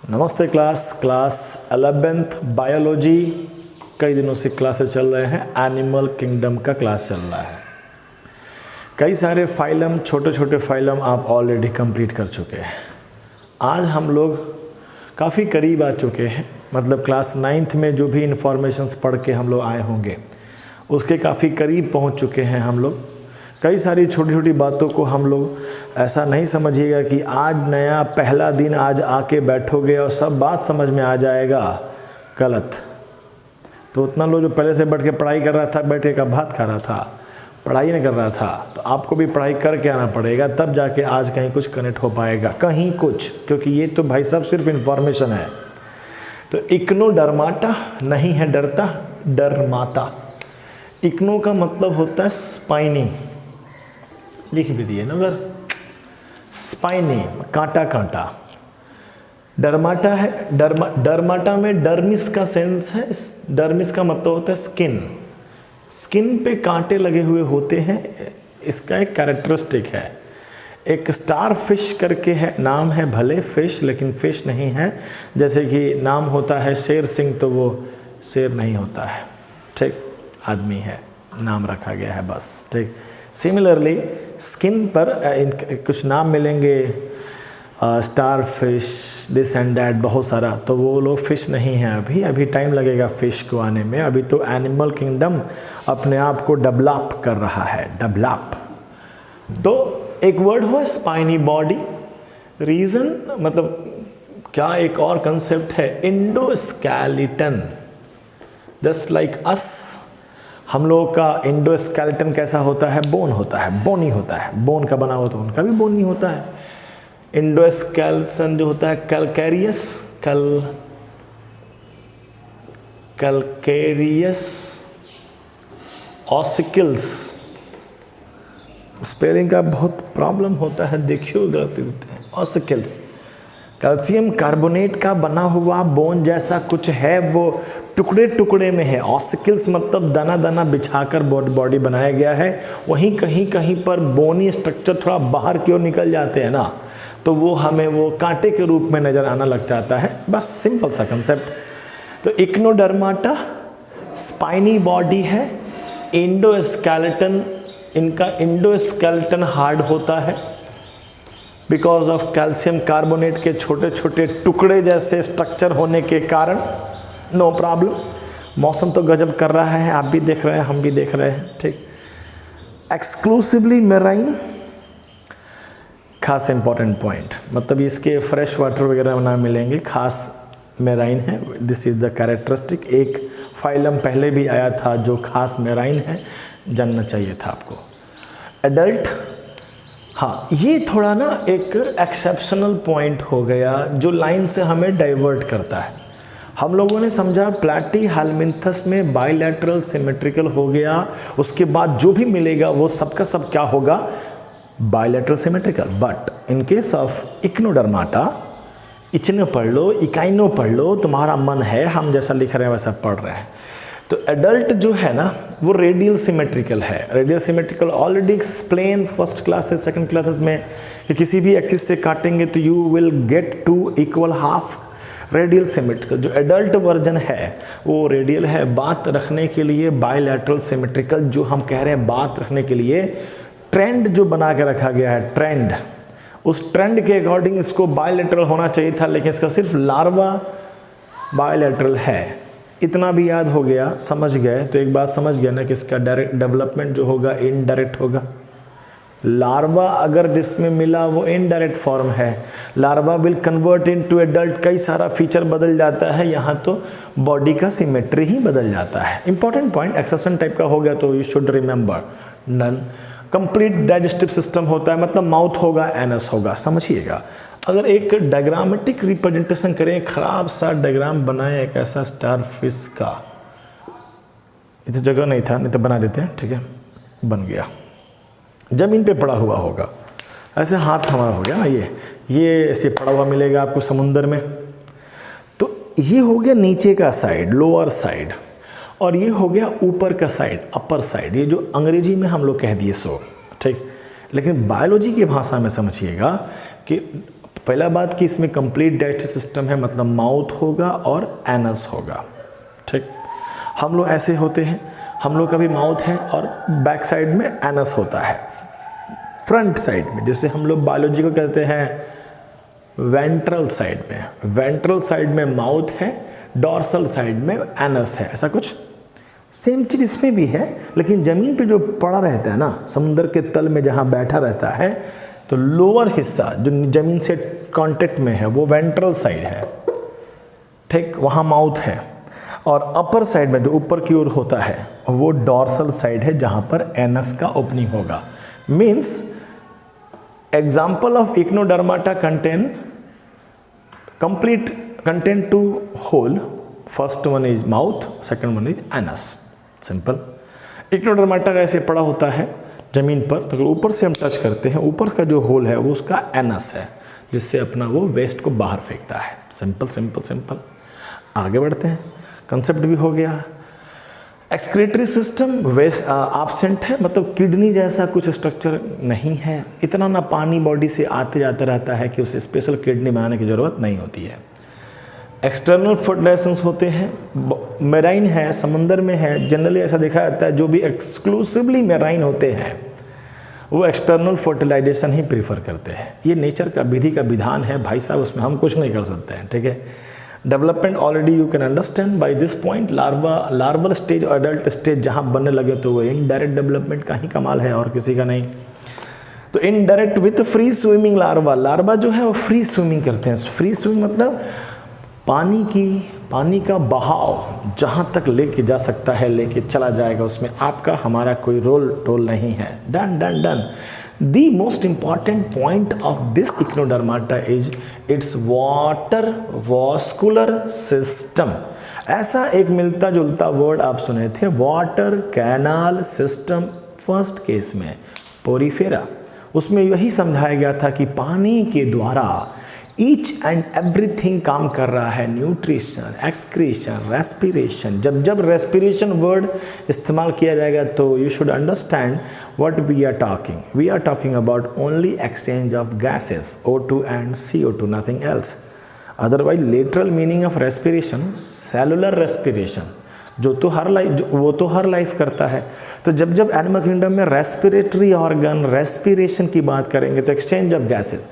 नमस्ते class 11th biology. कई दिनों से क्लासेस चल रहे हैं, एनिमल किंगडम का क्लास चल रहा है। कई सारे फाइलम, छोटे छोटे फाइलम आप ऑलरेडी कंप्लीट कर चुके हैं। आज हम लोग काफ़ी करीब आ चुके हैं, मतलब क्लास 9th में जो भी इंफॉर्मेशंस पढ़ के हम लोग आए होंगे उसके काफ़ी करीब पहुंच चुके हैं हम लोग। कई सारी छोटी छोटी बातों को हम लोग ऐसा नहीं समझिएगा कि आज नया पहला दिन आज आके बैठोगे और सब बात समझ में आ जाएगा, गलत। तो उतना लोग जो पहले से बैठ के पढ़ाई कर रहा था, बैठे का भात खा रहा था, पढ़ाई नहीं कर रहा था, तो आपको भी पढ़ाई करके आना पड़ेगा, तब जाके आज कहीं कुछ कनेक्ट हो पाएगा, कहीं कुछ। क्योंकि ये तो भाई साहब सिर्फ इन्फॉर्मेशन है। तो इक्नोडर्माटा नहीं है डरता, डरमाता। इक्नो का मतलब होता है स्पाइनी, लिख भी दिए ना उधर, स्पाइनी, कांटा कांटा। डर्माटा है, डर्माटा में डर्मिस का सेंस है। डर्मिस का मतलब होता है स्किन, स्किन पे कांटे लगे हुए होते हैं, इसका एक कैरेक्टरिस्टिक है। एक स्टार फिश करके है, नाम है भले फिश लेकिन फिश नहीं है। जैसे कि नाम होता है शेर सिंह, तो वो शेर नहीं होता है, ठीक, आदमी है, नाम रखा गया है बस, ठीक। सिमिलरली स्किन पर कुछ नाम मिलेंगे, star fish, this and that, बहुत सारा, तो वो लोग फिश नहीं हैं। अभी टाइम लगेगा फिश को आने में। अभी तो एनिमल किंगडम अपने आप को डेवलप कर रहा है, डेवलप। तो एक वर्ड हुआ स्पाइनी बॉडी। रीज़न मतलब क्या, एक और कंसेप्ट है इंडोस्केलेटन। जस्ट लाइक अस, हम लोगों का इंडोस्केलेटन कैसा होता है, बोन होता है, बोनी होता है, बोन का बना हुआ, तो उनका भी बोनी होता है। इंडोस्केलेटन जो होता है कैलकेरियस, कैलकेरियस ऑसिकल्स। स्पेलिंग का बहुत प्रॉब्लम होता है, देखियो गलती होते हैं। ऑसिकल्स कैल्शियम कार्बोनेट का बना हुआ बोन जैसा कुछ है, वो टुकड़े टुकड़े में है। ऑसिकल्स मतलब दाना दाना बिछाकर बॉडी बनाया गया है। वहीं कहीं कहीं पर बोनी स्ट्रक्चर थोड़ा बाहर की ओर निकल जाते हैं ना, तो वो हमें वो कांटे के रूप में नज़र आना लग जाता है। बस सिंपल सा कंसेप्ट। तो इक्नोडर्माटा स्पाइनी बॉडी है। इंडोस्केलेटन, इनका इंडोस्केलेटन हार्ड होता है बिकॉज ऑफ कैल्शियम कार्बोनेट के छोटे छोटे टुकड़े जैसे स्ट्रक्चर होने के कारण। No problem. मौसम तो गजब कर रहा है, आप भी देख रहे हैं, हम भी देख रहे हैं, ठीक। एक्सक्लूसिवली मेराइन, खास इंपॉर्टेंट पॉइंट, मतलब इसके फ्रेश वाटर वगैरह ना मिलेंगे, खास मेराइन है। This is the characteristic. एक फाइलम पहले भी आया था जो खास मेराइन है, जानना चाहिए था आपको। एडल्ट, हाँ, ये थोड़ा ना एक एक्सेप्शनल पॉइंट हो गया जो लाइन से हमें डाइवर्ट करता है। हम लोगों ने समझा प्लैटी हेलमिंथस में बाइलैटरल सिमेट्रिकल हो गया, उसके बाद जो भी मिलेगा वो सबका सब क्या होगा, bilateral symmetrical. But in case of echinodermata, इचनो पढ़ लो, इकाइनो पढ़ लो, तुम्हारा मन है, हम जैसा लिख रहे हैं वैसा पढ़ रहे हैं। तो एडल्ट जो है ना वो रेडियल सिमेट्रिकल है। Radial symmetrical already explain first classes, second classes में, कि किसी भी एक्सिस से काटेंगे तो you will get two equal half radial symmetrical. जो एडल्ट वर्जन है वो रेडियल है। बात रखने के लिए बाइलैटरल सिमेट्रिकल, जो हम कह रहे हैं बात रखने के लिए ट्रेंड जो बना के रखा गया है, ट्रेंड, उस ट्रेंड के अकॉर्डिंग इसको बाइलैटरल होना चाहिए था, लेकिन इसका सिर्फ लार्वा बाइलैटरल है। इतना भी याद हो गया, समझ गए तो एक बात समझ गया ना कि इसका डायरेक्ट डेवलपमेंट जो होगा इनडायरेक्ट होगा। लार्वा अगर जिसमें मिला वो इनडायरेक्ट फॉर्म है, larva will convert into adult, कई सारा फीचर बदल जाता है, यहाँ तो बॉडी का सिमेट्री ही बदल जाता है। इंपॉर्टेंट पॉइंट, एक्सेप्शन टाइप का हो गया तो you should remember. Non complete digestive system होता है, मतलब माउथ होगा, एनस होगा, समझिएगा। अगर एक डायग्रामेटिक रिप्रेजेंटेशन करें, खराब सा डायग्राम बनाए एक ऐसा स्टार फिश का, इधर जगह नहीं था, नहीं तो बना देते हैं, ठीक है, बन गया, जमीन पे पड़ा हुआ होगा, ऐसे हाथ हमारा हो गया ना, ये ऐसे पड़ा हुआ मिलेगा आपको समुंदर में। तो ये हो गया नीचे का साइड, लोअर साइड, और ये हो गया ऊपर का साइड, अपर साइड। ये जो अंग्रेजी में हम लोग कह दिए सो, ठीक। लेकिन बायोलॉजी की भाषा में समझिएगा कि पहला बात कि इसमें कंप्लीट डाइजेस्टिव सिस्टम है, मतलब माउथ होगा और एनस होगा। ठीक, हम लोग ऐसे होते हैं, हम लोग का भी माउथ है और बैक साइड में एनस होता है, फ्रंट साइड में, जिसे हम लोग बायोलॉजी को कहते हैं वेंट्रल साइड में। वेंट्रल साइड में माउथ है, डॉर्सल साइड में एनस है, ऐसा कुछ। सेम चीज़ इसमें भी है, लेकिन ज़मीन पे जो पड़ा रहता है ना, समुद्र के तल में जहाँ बैठा रहता है, तो लोअर हिस्सा जो ज़मीन से कांटेक्ट में है वो वेंट्रल साइड है। ठीक, वहाँ माउथ है। और अपर साइड में जो ऊपर की ओर होता है वो डॉर्सल साइड है, जहाँ पर एनस का ओपनिंग होगा। Means example of echinodermata contain two hole, first one is mouth, second one is anus, simple। इक्नोडर्माटा कैसे पड़ा होता है जमीन पर, तो अगर ऊपर से हम टच करते हैं, ऊपर का जो होल है वो उसका एनस है, जिससे अपना वो वेस्ट को बाहर फेंकता है। Simple simple simple. आगे बढ़ते हैं, कंसेप्ट भी हो गया। एक्सक्रीटरी सिस्टम वेस्ट एब्सेंट है, मतलब किडनी जैसा कुछ स्ट्रक्चर नहीं है, इतना ना पानी बॉडी से आते जाते रहता है कि उसे स्पेशल किडनी बनाने की ज़रूरत नहीं होती है। एक्सटर्नल फर्टिलाइजेशंस होते हैं, मेराइन है, समंदर में है, जनरली ऐसा देखा जाता है जो भी एक्सक्लूसिवली मेराइन होते हैं वो एक्सटर्नल फर्टिलाइजेशन ही प्रीफर करते हैं। ये नेचर का विधि का विधान है भाई साहब, उसमें हम कुछ नहीं कर सकते हैं। ठीक है, development already you can understand by this point. Larval stage और एडल्ट स्टेज जहाँ बनने लगे तो वो इनडायरेक्ट डेवलपमेंट का ही कमाल है और किसी का नहीं। तो indirect with free swimming larva जो है वो फ्री स्विमिंग करते हैं। फ्री स्विमिंग मतलब पानी का बहाव जहाँ तक लेके जा सकता है लेके चला जाएगा, उसमें आपका हमारा कोई रोल नहीं है। Done done done. The most important point of this Echinodermata is its water vascular system। ऐसा एक मिलता जुलता वर्ड आप सुने थे, water canal system first case में पोरीफेरा, उसमें यही समझाया गया था कि पानी के द्वारा ईच एंड एवरीथिंग काम कर रहा है, न्यूट्रिशन, एक्सक्रीशन, रेस्पिरेशन। जब रेस्पिरेशन वर्ड इस्तेमाल किया जाएगा तो you should understand what we are talking about only exchange of gases O2 and CO2, nothing else. Otherwise literal meaning of respiration cellular respiration, वो तो हर लाइफ करता है। तो जब एनिमल किंगडम में रेस्पिरेटरी ऑर्गन रेस्पिरेशन की बात करेंगे तो एक्सचेंज ऑफ गैसेस।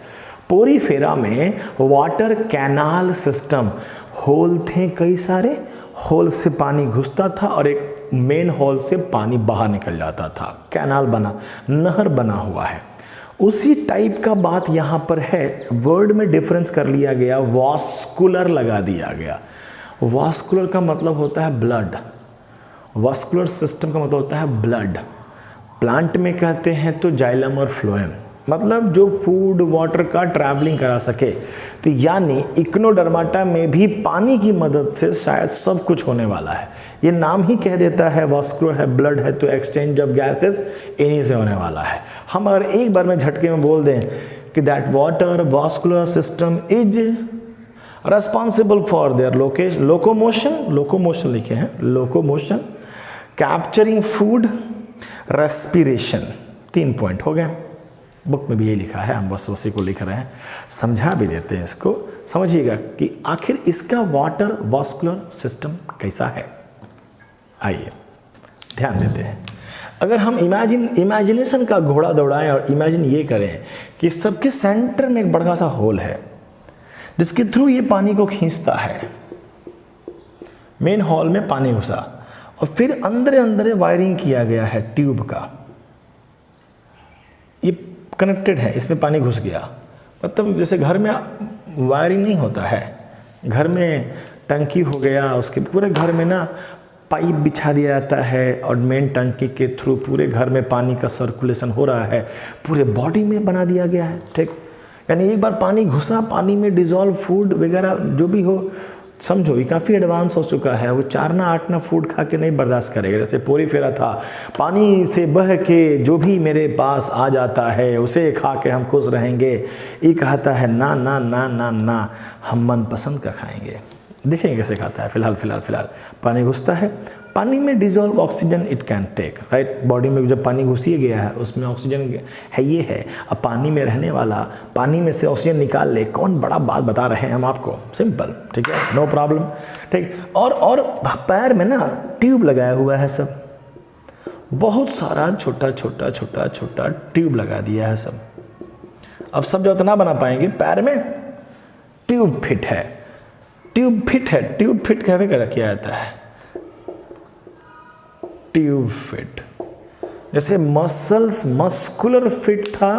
पोरीफेरा में वाटर कैनाल सिस्टम, होल थे कई सारे, होल से पानी घुसता था और एक मेन होल से पानी बाहर निकल जाता था, कैनाल बना, नहर बना हुआ है। उसी टाइप का बात यहाँ पर है, वर्ड में डिफरेंस कर लिया गया, वास्कुलर लगा दिया गया। वास्कुलर का मतलब होता है ब्लड, वास्कुलर सिस्टम का मतलब होता है ब्लड। प्लांट में कहते हैं तो जाइलम और फ्लोएम, मतलब जो फूड वाटर का ट्रैवलिंग करा सके। तो यानी इक्नोडर्माटा में भी पानी की मदद से शायद सब कुछ होने वाला है। ये नाम ही कह देता है, वास्कुलर है, ब्लड है, तो एक्सचेंज ऑफ गैसेस इन्हीं से होने वाला है। हम अगर एक बार में झटके में बोल दें कि that water vascular system is responsible for their locomotion लिखे हैं, locomotion, capturing food, respiration. 3 point हो गए। बुक में भी ये लिखा है, हम बस उसी को लिख रहे हैं, समझा भी देते हैं इसको। समझिएगा कि आखिर इसका वाटर वास्कुलर सिस्टम कैसा है। आइए ध्यान देते हैं। अगर हम इमेजिनेशन का घोड़ा दौड़ाएं और इमेजिन ये करें कि सबके सेंटर में एक बड़ा सा होल है जिसके थ्रू ये पानी को खींचता है। मेन हॉल में पानी घुसा और फिर अंदर वायरिंग किया गया है ट्यूब का, ये कनेक्टेड है, इसमें पानी घुस गया। मतलब जैसे घर में वायरिंग नहीं होता है, घर में टंकी हो गया, उसके पूरे घर में ना पाइप बिछा दिया जाता है और मेन टंकी के थ्रू पूरे घर में पानी का सर्कुलेशन हो रहा है, पूरे बॉडी में बना दिया गया है। ठीक, यानी एक बार पानी घुसा, पानी में डिजॉल्व फूड वगैरह जो भी हो, समझो ये काफ़ी एडवांस हो चुका है, वो 4-8 फूड खा के नहीं बर्दाश्त करेगा। जैसे पोरीफेरा था, पानी से बह के जो भी मेरे पास आ जाता है उसे खा के हम खुश रहेंगे। ये कहता है ना ना ना ना ना, हम मनपसंद का खाएंगे। देखेंगे कैसे खाता है। फिलहाल पानी घुसता है, पानी में dissolve oxygen it can take, right. Body में जब पानी घुस ही गया है उसमें ऑक्सीजन है, ये है। अब पानी में रहने वाला पानी में से ऑक्सीजन निकाल ले, कौन बड़ा बात बता रहे हैं हम आपको, सिंपल, ठीक है, नो प्रॉब्लम, ठीक। और पैर में ना ट्यूब लगाया हुआ है सब, बहुत सारा छोटा छोटा ट्यूब लगा दिया है सब। अब सब जो इतना बना पाएंगे, पैर में ट्यूब फिट है, ट्यूब फिट कैसे किया जाता है, ट्यूब फिट। जैसे मस्कुलर फिट था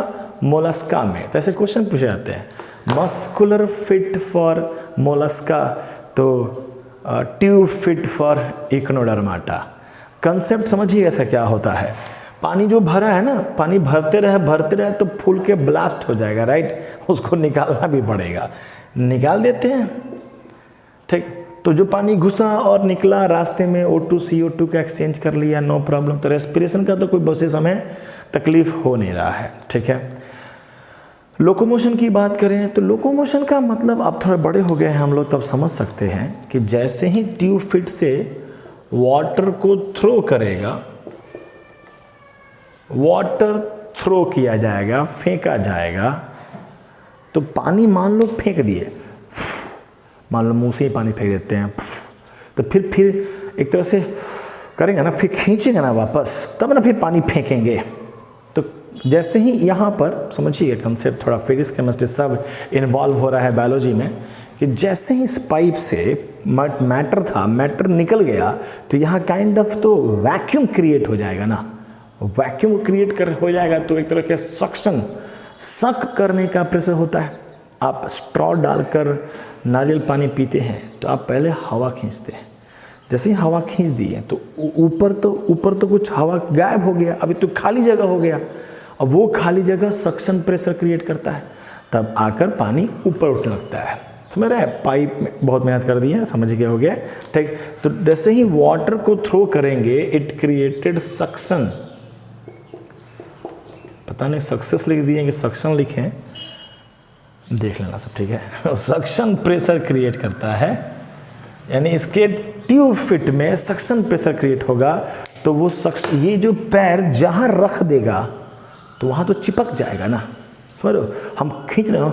मोलस्का में, तो ऐसे क्वेश्चन पूछे जाते हैं, मस्कुलर फिट फॉर मोलस्का, तो ट्यूब फिट फॉर इक्नोडर्माटा। कंसेप्ट समझिए ऐसा क्या होता है। पानी जो भरा है ना, पानी भरते रहे तो फूल के ब्लास्ट हो जाएगा, राइट। उसको निकालना भी पड़ेगा, निकाल देते हैं, ठीक। तो जो पानी घुसा और निकला रास्ते में O2 CO2 का एक्सचेंज कर लिया, नो प्रॉब्लम। तो रेस्पिरेशन का तो कोई बहुत से समय तकलीफ हो नहीं रहा है, ठीक है। लोकोमोशन की बात करें तो लोकोमोशन का मतलब, आप थोड़े बड़े हो गए हैं हम लोग, तब समझ सकते हैं कि जैसे ही ट्यूब फिट से वाटर को थ्रो करेगा, वाटर थ्रो किया जाएगा, फेंका जाएगा, तो पानी मान लो फेंक दिए, मान लो मुंह से ही पानी फेंक देते हैं, तो फिर एक तरह से करेंगे ना, फिर खींचेंगे ना वापस, तब ना फिर पानी फेंकेंगे। तो जैसे ही यहाँ पर समझिए कंसेप्ट, थोड़ा फिजिक्स केमिस्ट्री सब इन्वॉल्व हो रहा है बायोलॉजी में, कि जैसे ही इस पाइप से मैटर था, मैटर निकल गया, तो यहाँ काइंड ऑफ तो वैक्यूम क्रिएट हो जाएगा ना, वैक्यूम क्रिएट हो जाएगा, तो एक तरह के सक करने का प्रेशर होता है। आप स्ट्रॉ डालकर नारियल पानी पीते हैं तो आप पहले हवा खींचते हैं, जैसे ही हवा खींच दिए तो ऊपर तो कुछ हवा गायब हो गया, अभी तो खाली जगह हो गया। अब वो खाली जगह सक्शन प्रेशर क्रिएट करता है, तब आकर पानी ऊपर उठने लगता है। समझ रहे हैं, पाइप में बहुत मेहनत कर दी है, समझ गए हो गया, ठीक। तो जैसे ही वाटर को थ्रो करेंगे, इट क्रिएटेड सक्शन, पता नहीं सक्सेस लिख दिए कि सक्शन लिखें, देख लेना सब, ठीक है। सक्शन प्रेशर क्रिएट करता है, यानी इसके ट्यूब फिट में सक्शन प्रेशर क्रिएट होगा, तो वो ये जो पैर जहाँ रख देगा तो वहाँ तो चिपक जाएगा ना, समझ लो। हम खींच रहे हो,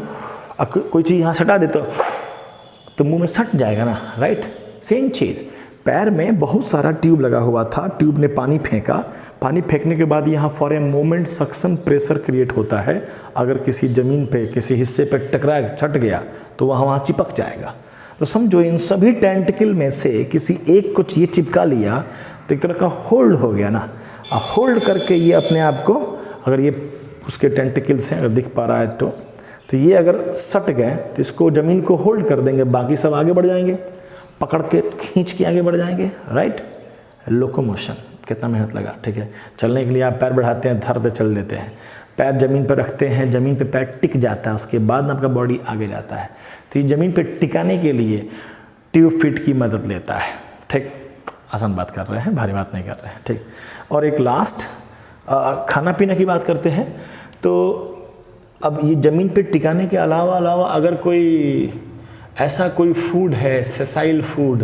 कोई चीज़ यहाँ सटा दे तो मुंह में सट जाएगा ना, राइट। सेम चीज़, पैर में बहुत सारा ट्यूब लगा हुआ था, ट्यूब ने पानी फेंका, पानी फेंकने के बाद यहाँ for a moment suction pressure create होता है। अगर किसी ज़मीन पे किसी हिस्से पे टकरा छट गया तो वहाँ चिपक जाएगा। तो समझो इन सभी टेंटिकल में से किसी एक को ये चिपका लिया तो एक तरह का होल्ड हो गया ना, होल्ड करके ये अपने आप को, अगर ये उसके टेंटिकल्स हैं, अगर दिख पा रहा है तो ये अगर सट गए तो इसको ज़मीन को होल्ड कर देंगे, बाकी सब आगे बढ़ जाएंगे, पकड़ के खींच के आगे बढ़ जाएंगे, राइट। लोकोमोशन, कितना मेहनत लगा, ठीक है। चलने के लिए आप पैर बढ़ाते हैं, धर दे चल देते हैं, पैर ज़मीन पर रखते हैं, ज़मीन पे पैर टिक जाता है, उसके बाद आपका बॉडी आगे जाता है। तो ये ज़मीन पे टिकाने के लिए ट्यूब फिट की मदद लेता है, ठीक। आसान बात कर रहे हैं, भारी बात नहीं कर रहे हैं, ठीक। और एक लास्ट खाना पीना की बात करते हैं। तो अब ये ज़मीन पे टिकाने के अलावा अगर कोई ऐसा कोई फूड है, सेसाइल फूड,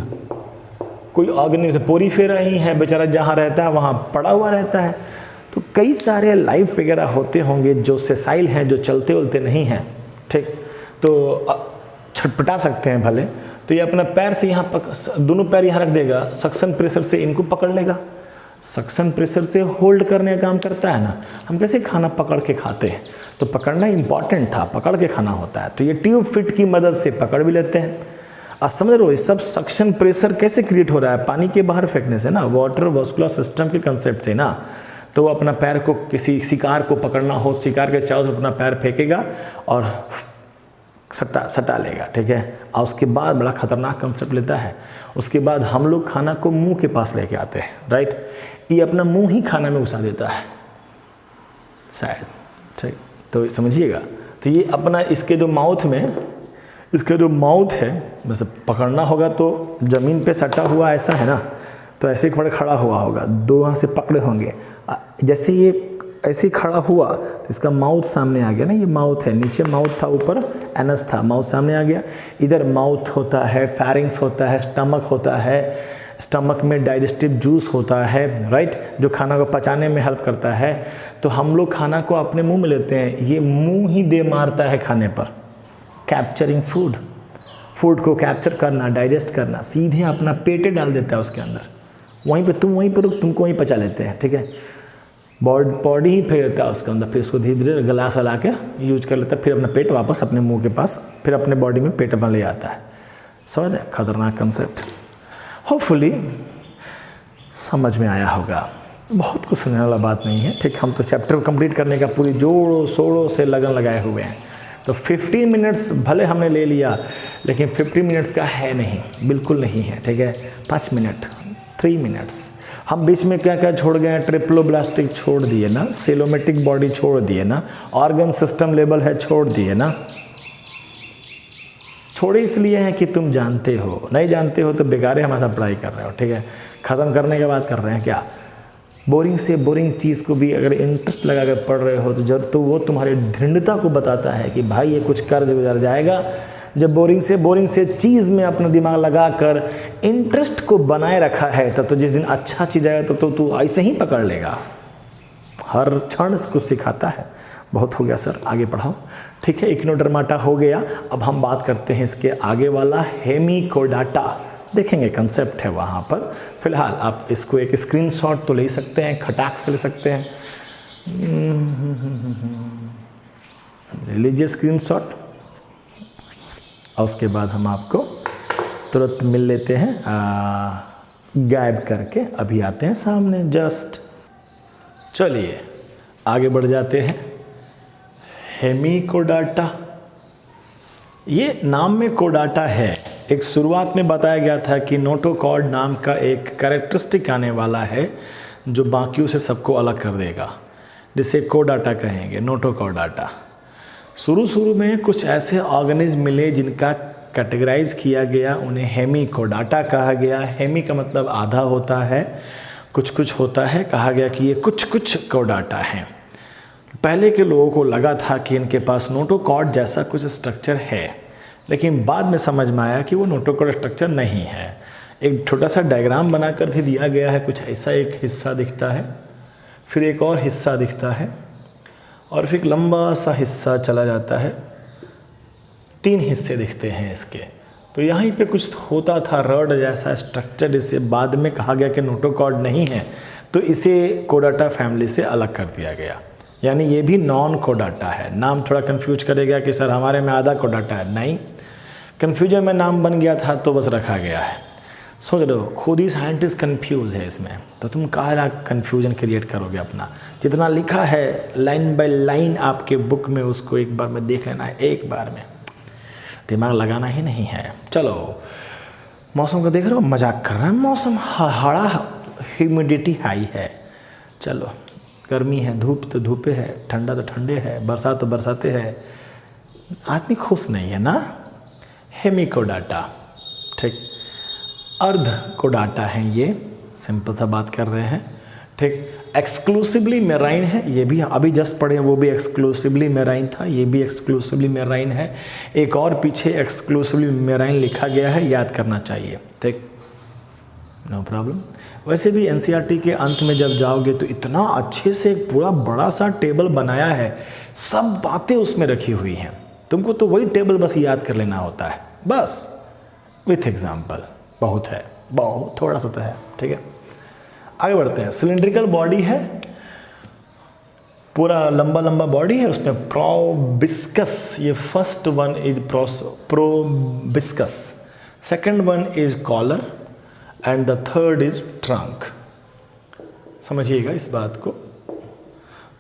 कोई ऑर्गेनिज्म, पोरीफेरा ही है बेचारा, जहाँ रहता है वहाँ पड़ा हुआ रहता है, तो कई सारे लाइफ वगैरह होते होंगे जो सेसाइल हैं, जो चलते उलते नहीं हैं, ठीक। तो छटपटा सकते हैं भले, तो ये अपना पैर से यहाँ दोनों पैर यहाँ रख देगा, सक्शन प्रेशर से इनको पकड़ लेगा, सक्शन प्रेशर से होल्ड करने का काम करता है ना। हम कैसे खाना पकड़ के खाते हैं, तो पकड़ना इंपॉर्टेंट था, पकड़ के खाना होता है, तो ये ट्यूब फिट की मदद से पकड़ भी लेते हैं। अब समझ रहे हो ये सब सक्शन प्रेशर कैसे क्रिएट हो रहा है, पानी के बाहर फेंकने से ना, वाटर वास्कुलर सिस्टम के कंसेप्ट से ना। तो वो अपना पैर को, किसी शिकार को पकड़ना हो, शिकार के चारों अपना पैर फेंकेगा और सटा लेगा, ठीक है। और उसके बाद बड़ा खतरनाक कंसेप्ट लेता है, उसके बाद हम लोग खाना को मुंह के पास लेके आते हैं, राइट। ये अपना मुंह ही खाना में घुसा देता है शायद, ठीक। तो समझिएगा, तो ये अपना इसके जो माउथ है, वैसे पकड़ना होगा तो ज़मीन पे सटा हुआ ऐसा है ना, तो ऐसे खड़ा हुआ होगा, दो हाथ से पकड़े होंगे, जैसे ये ऐसे ही खड़ा हुआ तो इसका माउथ सामने आ गया ना, ये माउथ है, नीचे माउथ था, ऊपर एनस था, माउथ सामने आ गया। इधर माउथ होता है, फेरिंग्स होता है, स्टमक होता है, स्टमक में डाइजेस्टिव जूस होता है, राइट, जो खाना को पचाने में हेल्प करता है। तो हम लोग खाना को अपने मुंह में लेते हैं, ये मुंह ही दे मारता है खाने पर, कैप्चरिंग फूड को कैप्चर करना, डाइजेस्ट करना, सीधे अपना पेटे डाल देता है उसके अंदर, वहीं पे तुमको वहीं पचा लेते हैं, ठीक है। बॉडी ही फेर देता है उसके अंदर, फिर उसको धीरे धीरे गिलास ला के यूज कर लेता है, फिर अपना पेट वापस अपने मुंह के पास, फिर अपने बॉडी में पेट में ले आता है। समझ है, खतरनाक कंसेप्ट। होपफुली समझ में आया होगा, बहुत कुछ सुनने वाला बात नहीं है, ठीक। हम तो चैप्टर को कंप्लीट करने का पूरी जोरों शोरों से लगन लगाए हुए हैं। तो 15 मिनट्स भले हमने ले लिया, लेकिन 15 मिनट्स का है नहीं, बिल्कुल नहीं है, ठीक है। 5 मिनट, 3 मिनट्स, हम बीच में क्या क्या छोड़ गए हैं, ट्रिप्लोब्लास्टिक छोड़ दिए ना, सेलोमेटिक बॉडी छोड़ दिए ना, ऑर्गन सिस्टम लेवल है छोड़ दिए ना। छोड़े इसलिए हैं कि तुम जानते हो, नहीं जानते हो तो बेकार हमारे साथ पढ़ाई कर रहे हो, ठीक है। ख़त्म करने के बाद कर रहे हैं क्या, बोरिंग से बोरिंग चीज़ को भी अगर इंटरेस्ट लगा कर पढ़ रहे हो तो जब तो वो तुम्हारी दृढ़ता को बताता है कि भाई ये कुछ कर गुजर जाएगा। जब बोरिंग से चीज़ में अपना दिमाग लगा कर इंटरेस्ट को बनाए रखा है, तब तो जिस दिन अच्छा चीज़ आएगा तब तो तू ऐसे ही पकड़ लेगा। हर क्षण कुछ सिखाता है। बहुत हो गया सर, आगे पढ़ाओ, ठीक है। इक्नोडर्माटा हो गया। अब हम बात करते हैं इसके आगे वाला, हेमिकोडाटा। देखेंगे कंसेप्ट है वहाँ पर। फिलहाल आप इसको एक स्क्रीनशॉट तो ले सकते हैं, खटाक से ले सकते हैं, ले लीजिए स्क्रीनशॉट, और उसके बाद हम आपको तुरंत मिल लेते हैं गायब करके। अभी आते हैं सामने जस्ट। चलिए आगे बढ़ जाते हैं। हेमिकोडाटा, ये नाम में कोडाटा है। एक शुरुआत में बताया गया था कि नोटोकॉर्ड नाम का एक कैरेक्टरिस्टिक आने वाला है जो बाकियों से सबको अलग कर देगा, जिसे कोडाटा कहेंगे, नोटोकॉर्डाटा। शुरू में कुछ ऐसे ऑर्गेनिज्म मिले जिनका कैटेगराइज किया गया, उन्हें हेमिकोडाटा कहा गया। हेमी का मतलब आधा होता है, कुछ होता है, कहा गया कि ये कुछ कोडाटा हैं। पहले के लोगों को लगा था कि इनके पास नोटोकॉर्ड जैसा कुछ स्ट्रक्चर है, लेकिन बाद में समझ में आया कि वो नोटोकॉर्ड स्ट्रक्चर नहीं है। एक छोटा सा डायग्राम बनाकर भी दिया गया है, कुछ ऐसा एक हिस्सा दिखता है, फिर एक और हिस्सा दिखता है, और फिर एक लंबा सा हिस्सा चला जाता है। 3 हिस्से दिखते हैं इसके। तो यहाँ पे कुछ होता था रड जैसा स्ट्रक्चर, जिसे बाद में कहा गया कि नोटोकॉर्ड नहीं है, तो इसे कोडाटा फैमिली से अलग कर दिया गया। यानी ये भी नॉन कोडाटा है। नाम थोड़ा कंफ्यूज करेगा कि सर हमारे में आधा कोडाटा है, नहीं, कन्फ्यूजन में नाम बन गया था तो बस रखा गया है। सोच रहे हो, खुद ही साइंटिस्ट कंफ्यूज है इसमें, तो तुम काहे कंफ्यूजन क्रिएट करोगे अपना। जितना लिखा है लाइन बाय लाइन आपके बुक में, उसको एक बार में देख लेना है, एक बार में, दिमाग लगाना ही नहीं है। चलो मौसम का देख रहे हो, मजाक कर रहा है, मौसम हरा, ह्यूमिडिटी हाई है। चलो गर्मी है, धूप तो धूपे है, ठंडा तो ठंडे है, बरसात तो बरसाते है, आदमी खुश नहीं है ना। हेमिकोडाटा, ठीक। अर्ध कोडाटा है ये, सिंपल सा बात कर रहे हैं, ठीक। एक्सक्लूसिवली मेराइन है, ये भी अभी जस्ट पढ़े, वो भी एक्सक्लूसिवली मेराइन था, ये भी एक्सक्लूसिवली मेराइन है। एक और पीछे एक्सक्लूसिवली मेराइन लिखा गया है, याद करना चाहिए, ठीक, नो प्रॉब्लम। वैसे भी एनसीईआरटी के अंत में जब जाओगे तो इतना अच्छे से एक पूरा बड़ा सा टेबल बनाया है, सब बातें उसमें रखी हुई हैं, तुमको तो वही टेबल बस याद कर लेना होता है, बस विथ एग्जाम्पल। बहुत है, बहुत थोड़ा सा तो है, ठीक है। आगे बढ़ते हैं। सिलिंड्रिकल बॉडी है, पूरा लंबा बॉडी है, उसमें प्रोबिस्कस, ये first one is proboscis, second one is collar, and the third is trunk. समझिएगा इस बात को।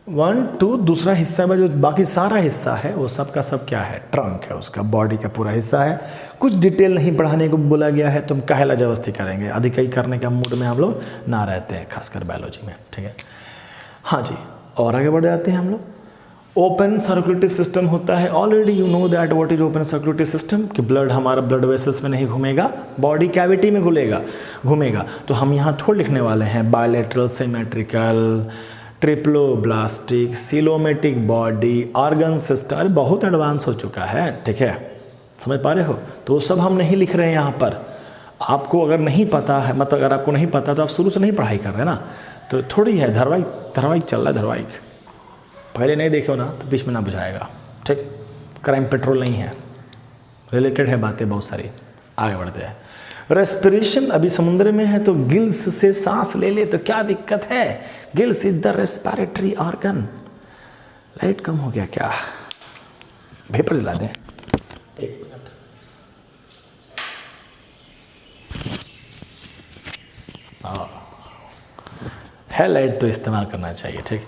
1, 2, दूसरा हिस्सा में जो बाकी सारा हिस्सा है वो सब का सब क्या है, ट्रंक है, उसका बॉडी का पूरा हिस्सा है। कुछ डिटेल नहीं पढ़ाने को बोला गया है, तुम काहेला जबरदस्ती करेंगे, अधिकई करने का मूड में हम लोग ना रहते हैं, खासकर बायोलॉजी में, ठीक है। हाँ जी, और आगे बढ़ जाते हैं हम लोग। ओपन सर्कुलेटरी सिस्टम होता है, already you know that what is open circulatory system, कि ब्लड हमारा ब्लड वेसल्स में नहीं घूमेगा, बॉडी कैविटी में घूमेगा। तो हम यहाँ थोड़ा लिखने वाले हैं bilateral, symmetrical, triploblastic, coelomatic body, organ system, अरे बहुत एडवांस हो चुका है, ठीक है, समझ पा रहे हो। तो वो सब हम नहीं लिख रहे हैं यहाँ पर। आपको अगर नहीं पता है, मतलब अगर आपको नहीं पता तो आप शुरू से नहीं पढ़ाई कर रहे हैं ना, तो थोड़ी है, धारावाहिक चल रहा है, धारावाहिक। पहले नहीं देखे हो ना तो बीच में ना बुझाएगा, ठीक। क्राइम पेट्रोल नहीं है, रिलेटेड है बातें बहुत सारी। आगे बढ़ते हैं। रेस्पिरेशन, अभी समुद्र में है तो गिल्स से सांस ले ले तो क्या दिक्कत है। Gills is the respiratory organ. Light कम हो गया क्या, वेपर जला दें, एक मिनट। है लाइट तो इस्तेमाल करना चाहिए, ठीक।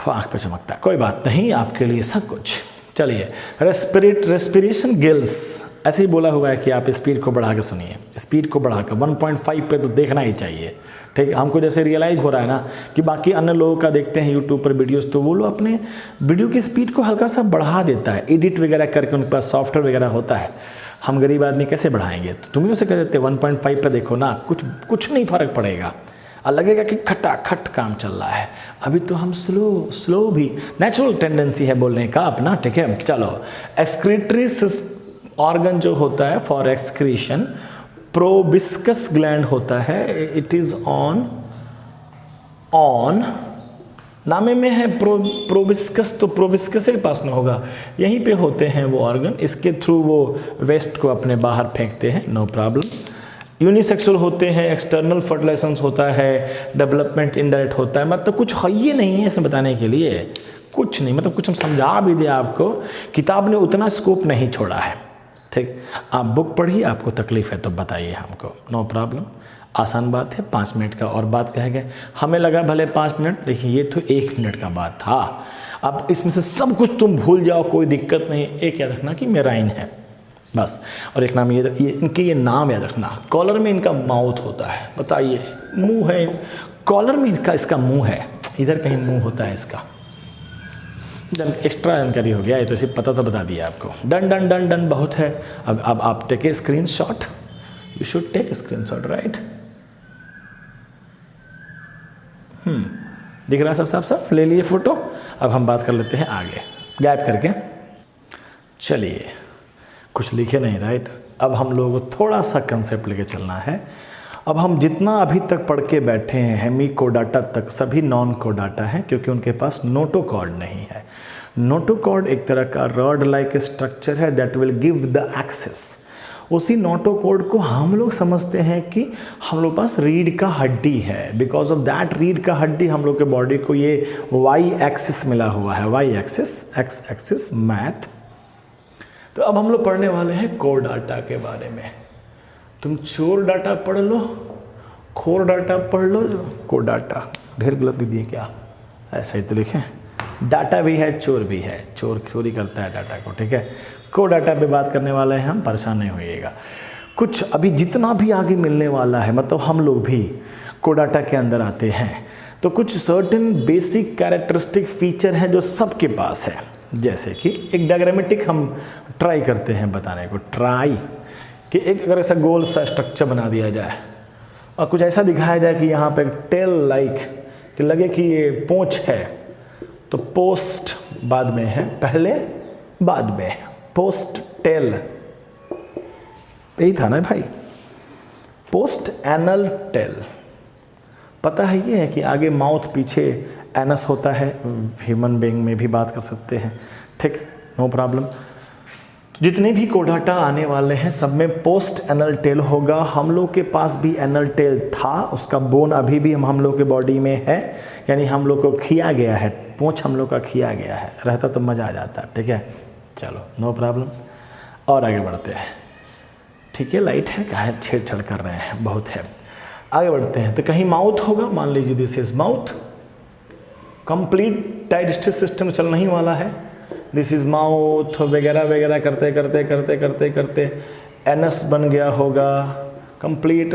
आँख पे चमकता है, कोई बात नहीं, आपके लिए सब कुछ। चलिए, रेस्पिरेशन गिल्स, ऐसे ही बोला हुआ है कि आप स्पीड को बढ़ा के सुनिए, स्पीड को बढ़ाकर 1.5 पे तो देखना ही चाहिए, ठीक है। हमको जैसे रियलाइज़ हो रहा है ना कि बाकी अन्य लोगों का देखते हैं यूट्यूब पर वीडियोस, तो वो लोग अपने वीडियो की स्पीड को हल्का सा बढ़ा देता है, एडिट वगैरह करके, उनके पास सॉफ्टवेयर वगैरह होता है। हम गरीब आदमी कैसे बढ़ाएंगे, तो तुम ही उसे कह देते 1.5 पे देखो ना, कुछ नहीं फ़र्क पड़ेगा, और लगेगा कि खटाखट काम चल रहा है। अभी तो हम स्लो भी, नेचुरल टेंडेंसी है बोलने का अपना, ठीक है। चलो, एक्सक्रीटरी ऑर्गन जो होता है फॉर एक्सक्रीशन, प्रोबिस्कस ग्लैंड होता है, इट इज ऑन नामे में है प्रोबिस्कस, तो प्रोबिस्कस के पास में होगा, यहीं पे होते हैं वो ऑर्गन, इसके थ्रू वो वेस्ट को अपने बाहर फेंकते हैं, नो प्रॉब्लम। यूनिसेक्सुअल होते हैं, एक्सटर्नल फर्टिलाइजेशन होता है, डेवलपमेंट इनडायरेक्ट होता है, मतलब कुछ है ये नहीं है इसमें बताने के लिए, कुछ नहीं, मतलब कुछ हम समझा भी दें आपको, किताब ने उतना स्कोप नहीं छोड़ा है, ठीक। आप बुक पढ़िए, आपको तकलीफ है तो बताइए हमको, नो प्रॉब्लम, आसान बात है। 5 मिनट का और बात कह गए, हमें लगा भले 5 मिनट, लेकिन ये तो 1 मिनट का बात था। अब इसमें से सब कुछ तुम भूल जाओ, कोई दिक्कत नहीं, एक याद रखना कि मेराइन है बस, और एक नाम ये इनके ये नाम याद रखना। कॉलर में इनका माउथ होता है, बताइए, मुंह है, कॉलर में इनका, इसका मुंह है, इधर कहीं मुंह होता है इसका। एक्स्ट्रा जानकारी हो गया, ये तो इसे पता तो बता दिया आपको। डन डन डन डन बहुत है। अब आप take a screenshot, you should take a screenshot, right. दिख रहा है सब ले लिए फोटो। अब हम बात कर लेते हैं आगे, गैप करके। चलिए, कुछ लिखे नहीं, राइट। अब हम लोगों को थोड़ा सा कंसेप्ट लेके चलना है। अब हम जितना अभी तक पढ़ के बैठे हैं हेमिकोडाटा तक, सभी नॉन कोडाटा हैं, क्योंकि उनके पास नोटोकॉर्ड नहीं है। नोटोकॉर्ड एक तरह का रॉड लाइक स्ट्रक्चर है that will give the axis. उसी नोटोकॉर्ड को हम लोग समझते हैं कि हम लोग पास रीढ़ का हड्डी है, बिकॉज ऑफ दैट रीढ़ का हड्डी हम लोग के बॉडी को ये वाई एक्सिस मिला हुआ है, Y axis, X axis, math. तो अब हम लोग पढ़ने वाले हैं कोर डाटा के बारे में। तुम चोर डाटा पढ़ लो, खोर डाटा पढ़ लो, कोर डाटा ढेर गलत लिख दिए क्या, ऐसा ही तो लिखें। डाटा भी है, चोर भी है, चोर चोरी करता है डाटा को, ठीक है। कोर डाटा पे बात करने वाले हैं हम, परेशान नहीं होइएगा। कुछ अभी जितना भी आगे मिलने वाला है, मतलब हम लोग भी कोर डाटा के अंदर आते हैं, तो कुछ सर्टेन बेसिक कैरेक्टरिस्टिक फीचर हैं जो सबके पास है। जैसे कि एक डायग्रामेटिक हम ट्राई करते हैं बताने को, ट्राई कि एक अगर ऐसा गोल सा स्ट्रक्चर बना दिया जाए और कुछ ऐसा दिखाया जाए कि यहाँ पे टेल लाइक, कि लगे कि ये पूंछ है, तो पोस्ट बाद में है, पहले बाद में है, पोस्ट टेल, यही था ना भाई, पोस्ट एनल टेल। पता है ये है कि आगे माउथ, पीछे एनस होता है, ह्यूमन बीइंग में भी बात कर सकते हैं, ठीक, नो प्रॉब्लम। जितने भी कोडाटा आने वाले हैं सब में पोस्ट एनल टेल होगा। हम लोग के पास भी एनल टेल था, उसका बोन अभी भी हम लोग के बॉडी में है, यानी हम लोग को खिया गया है, पूंछ हम लोग का खिया गया है, रहता तो मज़ा आ जाता, ठीक है। चलो, नो प्रॉब्लम, और आगे बढ़ते हैं, ठीक है। लाइट है, कहाँ छेड़छाड़ कर रहे हैं, बहुत है। आगे बढ़ते हैं, तो कहीं माउथ होगा, मान लीजिए this is mouth, complete digestive system चलने ही वाला है, दिस इज माउथ वगैरह वगैरह करते करते करते करते करते एनस बन गया होगा, complete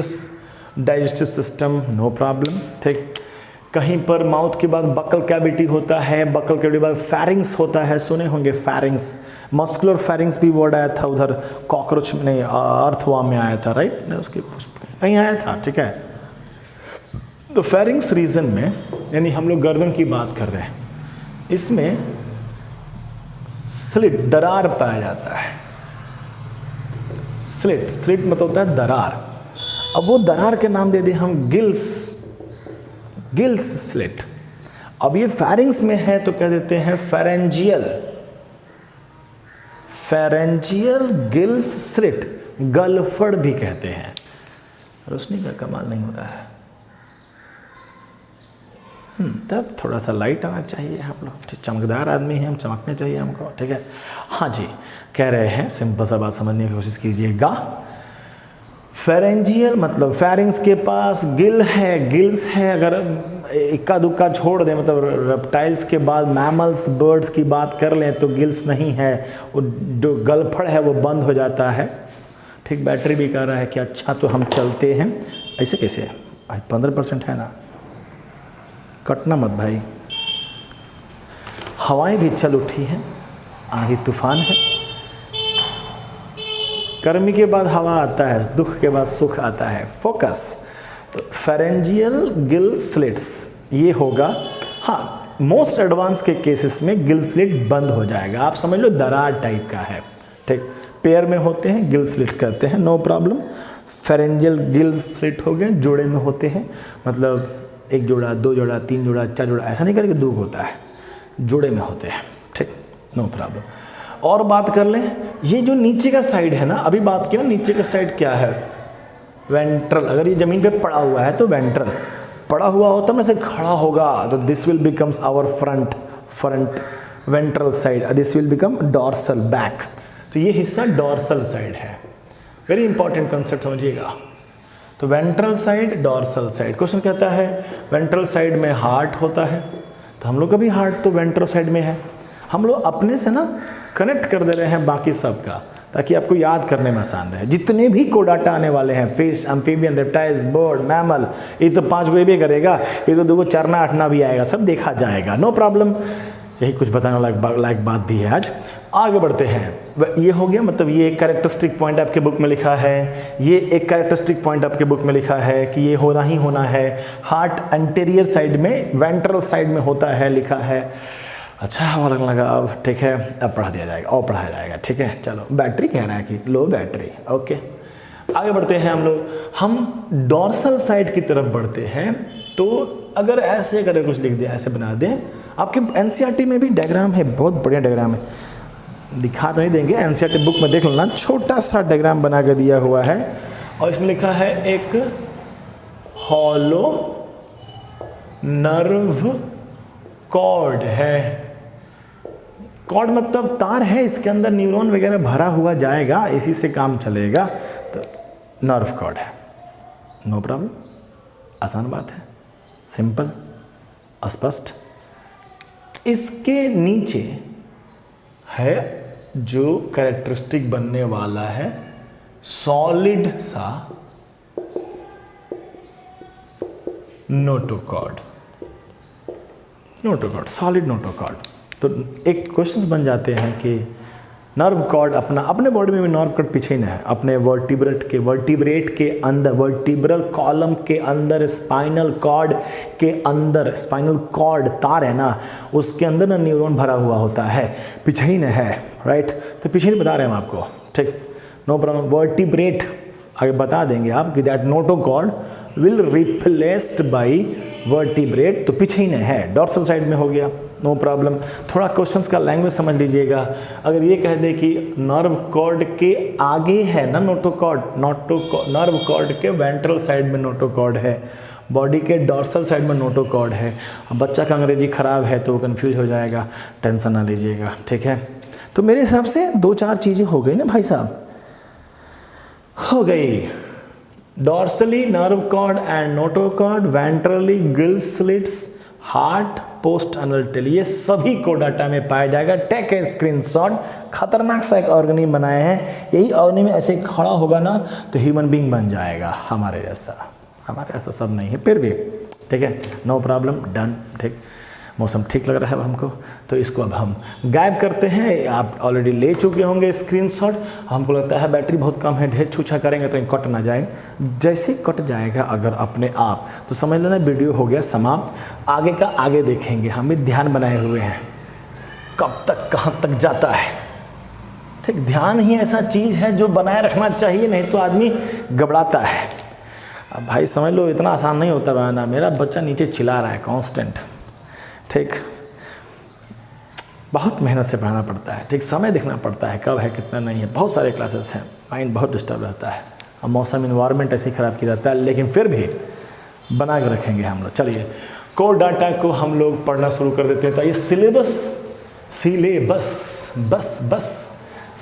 digestive system, no problem, ठीक। कहीं पर माउथ के बाद बकल कैविटी होता है, बकल कैविटी के बाद फैरिंग्स होता है, सुने होंगे फैरिंग्स, मस्कुलर फैरिंग्स भी वर्ड आया था उधर, कॉकरोच में नहीं, अर्थवर्म में आया था, राइट, उसके कहीं आया था, ठीक है। तो फैरिंग्स रीजन में यानी हम लोग गर्दन की बात कर रहे हैं, इसमें स्लिट दरार पाया जाता है। स्लिट मतलब होता है दरार। अब वो दरार के नाम दे दिए हम गिल्स स्लिट। अब ये फेरिंग्स में है तो कह देते हैं फेरेंजियल गिल्स स्लिट, गलफड़ भी कहते हैं। रोशनी का कमाल नहीं हो रहा है, तब थोड़ा सा लाइट आना चाहिए। हम लोग चमकदार आदमी हैं, हम चमकने चाहिए हमको, ठीक है। हाँ जी, कह रहे हैं, सिंपल सा बात समझने की कोशिश कीजिएगा। फेरेंजियल मतलब फेरिंग्स के पास गिल है, गिल्स है। अगर इक्का दुक्का छोड़ दें, मतलब रेप्टाइल्स के बाद मैमल्स बर्ड्स की बात कर लें तो गिल्स नहीं है, वो जो गलफड़ है वो बंद हो जाता है, ठीक। बैटरी भी कह रहा है कि अच्छा तो हम चलते हैं। ऐसे कैसे है भाई, 15% है ना, कटना मत भाई। हवाएं भी चल उठी हैं, आंधी तूफान है। गर्मी के बाद हवा आता है, दुख के बाद सुख आता है। फोकस। तो फेरेंजियल गिल स्लिट्स ये होगा। हाँ, मोस्ट एडवांस के केसेस में गिल स्लिट बंद हो जाएगा, आप समझ लो दरार टाइप का है, ठीक। पेयर में होते हैं, गिल स्लिट्स कहते हैं, no problem. Pharyngeal gill slit हो गए, जोड़े में होते हैं, मतलब 1 जोड़ा, 2 जोड़ा, 3 जोड़ा, 4 जोड़ा, ऐसा नहीं करके 2 होता है, जोड़े में होते हैं, ठीक, नो प्रॉब्लम। और बात कर लें, ये जो नीचे का साइड है ना, अभी बात की ना, नीचे का साइड क्या है, वेंट्रल। अगर ये जमीन पे पड़ा हुआ है तो वेंट्रल, पड़ा हुआ होता है, से खड़ा होगा तो this will becomes our front ventral side, this will become dorsal back. तो ये हिस्सा डॉर्सल साइड है, वेरी इंपॉर्टेंट कंसेप्ट समझिएगा। तो ventral side, dorsal side. Question कहता है वेंट्रल साइड में हार्ट होता है, तो हम लोग का भी हार्ट तो वेंट्रल साइड में है। हम लोग अपने से ना कनेक्ट कर दे रहे हैं बाकी सब का, ताकि आपको याद करने में आसान रहे। जितने भी कोडाटा आने वाले हैं, fish, amphibian, reptiles, bird, mammal, ये तो 5 गो भी करेगा, ये तो 2 चरना अठना भी आएगा, सब देखा जाएगा, नो प्रॉब्लम। यही कुछ बताने लायक बात भी है आज। आगे बढ़ते हैं। ये हो गया, मतलब ये एक कैरेक्टरिस्टिक पॉइंट आपके बुक में लिखा है, ये एक कैरेक्टरिस्टिक पॉइंट आपके बुक में लिखा है कि ये होना ही होना है। हार्ट एंटीरियर साइड में, वेंट्रल साइड में होता है, लिखा है। अच्छा हवा लगने लगा अब, ठीक है, अब पढ़ा दिया जाएगा और पढ़ाया जाएगा, ठीक है। चलो, बैटरी कह रहा है कि लो बैटरी, ओके। आगे बढ़ते हैं हम लोग, हम डॉर्सल साइड की तरफ बढ़ते हैं। तो अगर ऐसे करें, कुछ लिख दिया, ऐसे बना दें, आपके एनसीईआरटी में भी डायग्राम है, बहुत बढ़िया डायग्राम है, दिखा तो नहीं देंगे, एनसीईआरटी बुक में देख लेना, छोटा सा डायग्राम बना के दिया हुआ है, और इसमें लिखा है एक हॉलो नर्व कॉर्ड है। कॉर्ड मतलब तार है, इसके अंदर न्यूरॉन वगैरह भरा हुआ जाएगा, इसी से काम चलेगा, तो नर्व कॉर्ड है, नो प्रॉब्लम। आसान बात है, सिंपल, स्पष्ट। इसके नीचे है जो कैरेक्टरिस्टिक बनने वाला है, सॉलिड सा नोटोकॉर्ड, सॉलिड नोटोकॉर्ड। तो एक क्वेश्चंस बन जाते हैं कि नर्व कॉर्ड अपने बॉडी में भी नर्व कॉर्ड पीछे ही ना है, अपने वर्टिब्रेट के अंदर, वर्टिब्रल कॉलम के अंदर, स्पाइनल कॉर्ड के अंदर, स्पाइनल कॉर्ड तार है ना, उसके अंदर ना न्यूरॉन भरा हुआ होता है, पीछे ही ना है, राइट। तो पीछे ही बता रहे हैं हम आपको, ठीक, नो प्रॉब्लम। वर्टिब्रेट आगे बता देंगे आप कि that notochord will replaced by vertebrate, तो पीछे ही नहीं है, डॉर्सल साइड में हो गया, नो प्रॉब्लम। थोड़ा क्वेश्चंस का लैंग्वेज समझ लीजिएगा। अगर ये कह दे कि नर्व कॉर्ड के आगे है ना नोटोकॉर्ड, नर्व कॉर्ड के वेंट्रल साइड में नोटोकॉर्ड है, बॉडी के डॉर्सल साइड में नोटोकॉर्ड है। अब बच्चा का अंग्रेजी खराब है तो वो कन्फ्यूज हो जाएगा, टेंशन ना लीजिएगा, ठीक है। तो मेरे हिसाब से 2-4 चीज़ें हो गई ना भाई साहब, हो गई। Dorsally nerve cord and notochord, ventrally gill slits, heart, post anal tail, ये सभी को डाटा में पाया जाएगा। Take a screenshot. खतरनाक सा एक ऑर्गेनिज्म बनाए हैं, यही ऑर्गेनिज्म ऐसे खड़ा होगा ना तो ह्यूमन बीइंग बन जाएगा हमारे जैसा सब नहीं है फिर भी, ठीक है, नो प्रॉब्लम, डन, ठीक। मौसम ठीक लग रहा है अब हमको, तो इसको अब हम गायब करते हैं। आप ऑलरेडी ले चुके होंगे स्क्रीनशॉट। हमको लगता है बैटरी बहुत कम है, ढेर छूछा करेंगे तो कट ना जाए। जैसे कट जाएगा अगर अपने आप, तो समझ लेना वीडियो हो गया समाप्त। आगे का आगे देखेंगे, हम भी ध्यान बनाए हुए हैं कब तक कहाँ तक जाता है। ठीक, ध्यान ही ऐसा चीज़ है जो बनाए रखना चाहिए, नहीं तो आदमी घबराता है। अब भाई समझ लो इतना आसान नहीं होता बनाना। मेरा बच्चा नीचे चिल्ला रहा है कांस्टेंट। ठीक, बहुत मेहनत से पढ़ाना पड़ता है। ठीक, समय देखना पड़ता है कब है कितना नहीं है। बहुत सारे क्लासेस हैं, माइंड बहुत डिस्टर्ब रहता है। अब मौसम इन्वायरमेंट ऐसे ख़राब की रहता है, लेकिन फिर भी बना के रखेंगे हम लोग। चलिए, कोर डाटा को हम लोग पढ़ना शुरू कर देते हैं। तो ये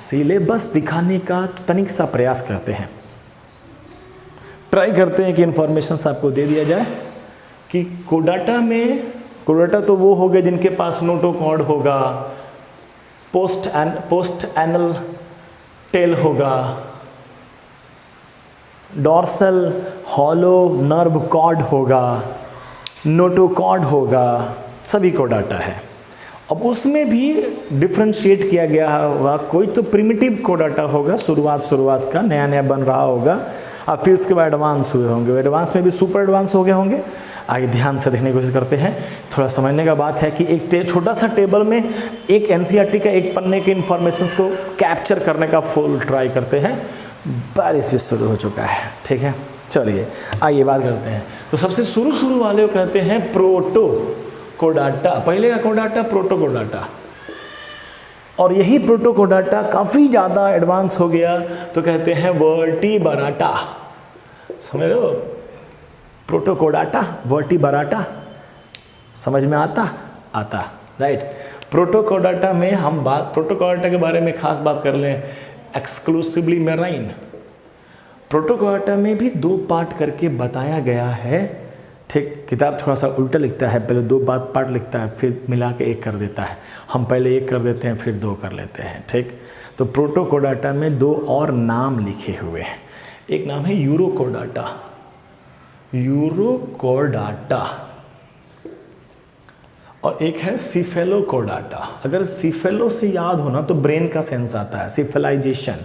सिलेबस दिखाने का तनिक सा प्रयास करते हैं। ट्राई करते हैं कि इन्फॉर्मेशन आपको दे दिया जाए कि कोडाटा तो वो हो गए जिनके पास नोटोकॉर्ड होगा, पोस्ट एनल टेल होगा, डॉर्सल हॉलो नर्व कॉर्ड होगा, नोटोकॉर्ड होगा, सभी कोडाटा है। अब उसमें भी डिफ्रेंशिएट किया गया होगा। कोई तो प्रिमिटिव कोडाटा होगा, शुरुआत का नया बन रहा होगा, और फिर उसके बाद एडवांस हुए होंगे। एडवांस में भी सुपर एडवांस हो गए होंगे। आगे ध्यान से देखने की कोशिश करते हैं। थोड़ा समझने का बात है कि एक छोटा सा टेबल में एक एनसीईआरटी का एक पन्ने के इन्फॉर्मेशंस को कैप्चर करने का फुल ट्राई करते हैं। बारिश भी शुरू हो चुका है। ठीक है, चलिए आइए बात करते हैं। तो सबसे शुरू वाले को कहते हैं प्रोटो कोडाटा। पहले का कोडाटा प्रोटो कोडाटा, और यही प्रोटो कोडाटा काफ़ी ज़्यादा एडवांस हो गया तो कहते हैं वर्टिब्राटा। समझ लो, प्रोटो कोडाटा वर्टिब्राटा, समझ में आता राइट। प्रोटो कोडाटा में हम प्रोटो कोडाटा के बारे में खास बात कर लें, एक्सक्लूसिवली मेराइन। प्रोटो कोडाटा में भी 2 पार्ट करके बताया गया है। ठीक, किताब थोड़ा सा उल्टा लिखता है, पहले 2 पार्ट लिखता है, फिर मिला के 1 कर देता है। हम पहले 1 कर देते हैं, फिर 2 कर लेते हैं। ठीक, तो प्रोटो कोडाटा में 2 और नाम लिखे हुए हैं। एक नाम है यूरोकोडाटा, और एक है सिफेलोकोडाटा। अगर सिफेलो से याद हो ना तो ब्रेन का सेंस आता है, सिफेलाइजेशन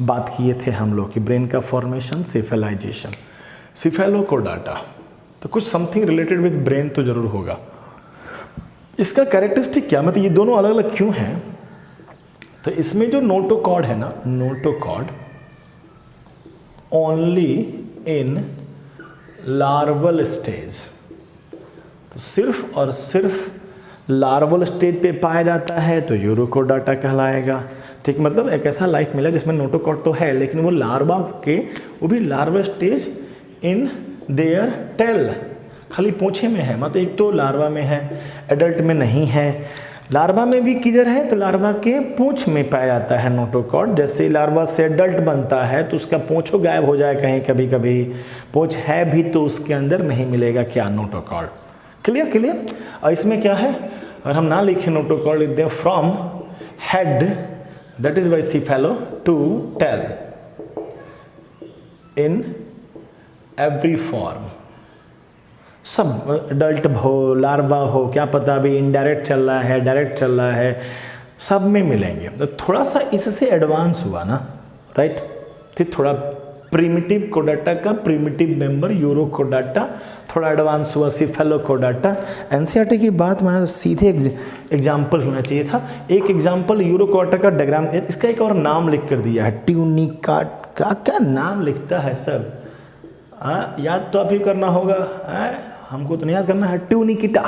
बात किए थे हम लोग कि ब्रेन का फॉर्मेशन, सिफेलाइजेशन, सिफेलोकोडाटा। तो कुछ समथिंग रिलेटेड विद ब्रेन तो जरूर होगा। इसका कैरेक्टरिस्टिक क्या, मतलब ये दोनों अलग अलग क्यों हैं? तो इसमें जो नोटोकॉर्ड है ना, notochord only in larval stage, तो सिर्फ और सिर्फ लार्वल स्टेज पे पाया जाता है तो यूरोकोडाटा कहलाएगा। ठीक, मतलब एक ऐसा लाइफ मिला जिसमें नोटोकॉर्ड तो है, लेकिन वो लार्वा के, वो भी larva stage in their tail, खाली पूंछे में है। मतलब एक तो लार्वा में है, एडल्ट में नहीं है। लार्वा में भी किधर है, तो लार्वा के पूंछ में पाया जाता है नोटोकॉर्ड। जैसे लार्वा से एडल्ट बनता है तो उसका पूंछो गायब हो जाए कहीं, कभी पूंछ है भी तो उसके अंदर नहीं मिलेगा क्या, नोटोकॉर्ड। क्लियर। और इसमें क्या है, और हम ना लिखे नोटोकॉर्ड, लिख दें from head, that is by cephalo, to tail in every form. सब अडल्ट हो, लार्वा हो, क्या पता अभी इनडायरेक्ट चल रहा है, डायरेक्ट चल रहा है, सब में मिलेंगे। तो थोड़ा सा इससे एडवांस हुआ ना, राइट। तो थोड़ा प्रिमिटिव कोडाटा का प्रिमिटिव मेंबर यूरोकोडाटा, थोड़ा एडवांस हुआ सिफेलोकोडाटा। एनसीईआरटी की बात में सीधे एग्जाम्पल होना चाहिए था। एक एग्जाम्पल यूरोकोडाटा का डायग्राम, इसका एक और नाम लिख कर दिया है, ट्यूनिका का। क्या नाम लिखता है सर, याद तो अभी करना होगा, हमको तो नहीं याद करना है। ट्यूनिकिटा,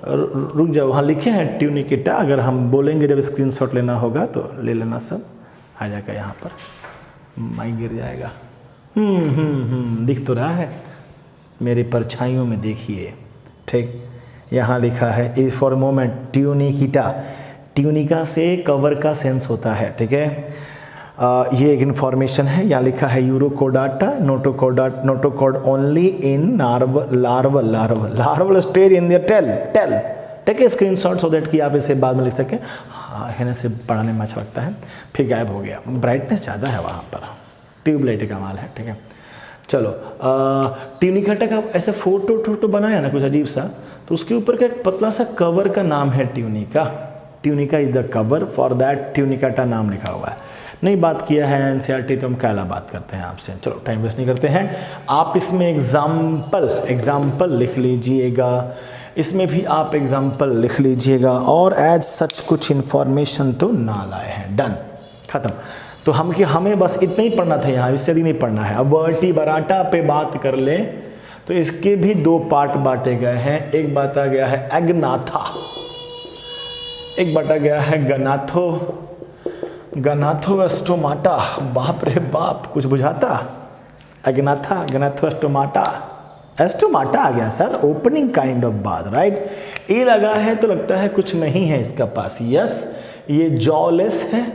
रुक जाओ, वहाँ लिखे हैं ट्यूनिकिटा। अगर हम बोलेंगे जब स्क्रीनशॉट लेना होगा तो ले लेना, सब आ जाएगा यहाँ पर, माइक गिर जाएगा। दिख तो रहा है मेरी परछाइयों में, देखिए। ठीक, यहाँ लिखा है इज फॉर मोमेंट ट्यूनिकिटा। ट्यूनिका से कवर का सेंस होता है। ठीक है, ये एक इन्फॉर्मेशन है। यहाँ लिखा है urochordata notochord only in larval stage in the tail. Take a screenshot so that कि आप इसे बाद में लिख सकें। हाँ, से पढ़ाने में अच्छा लगता है। फिर गायब हो गया, ब्राइटनेस ज़्यादा है वहाँ पर, ट्यूबलाइट का माल है। ठीक है, चलो ट्यूनिकाटा का ऐसा फोटो बनाया ना कुछ अजीब सा, तो उसके ऊपर का एक पतला सा कवर का नाम है tunica. Tunica is the cover, for that Tunicata नाम लिखा हुआ है। नहीं बात किया है एनसीईआरटी तो हम क्या बात करते हैं आपसे। चलो टाइम वेस्ट नहीं करते हैं, आप इसमें एग्जाम्पल लिख लीजिएगा, इसमें भी आप एग्जाम्पल लिख लीजिएगा, और एज सच कुछ इन्फॉर्मेशन तो ना लाए हैं। डन, खत्म। तो हमें बस इतना ही पढ़ना था यहाँ, इससे अधिक नहीं पढ़ना है। अब वर्टिब्राटा पे बात कर ले तो इसके भी दो पार्ट बांटे गए हैं। एक बांटा गया है एग्नाथा, एक बांटा गया है गनाथोस्टोमाटा। बाप रे बाप, कुछ बुझाता? एग्नाथा, गनाथोस्टोमाटा, एस्टोमाटा आ गया सर, ओपनिंग काइंड ऑफ बात, राइट। ए लगा है तो लगता है कुछ नहीं है इसका पास। यस, ये जॉलेस है,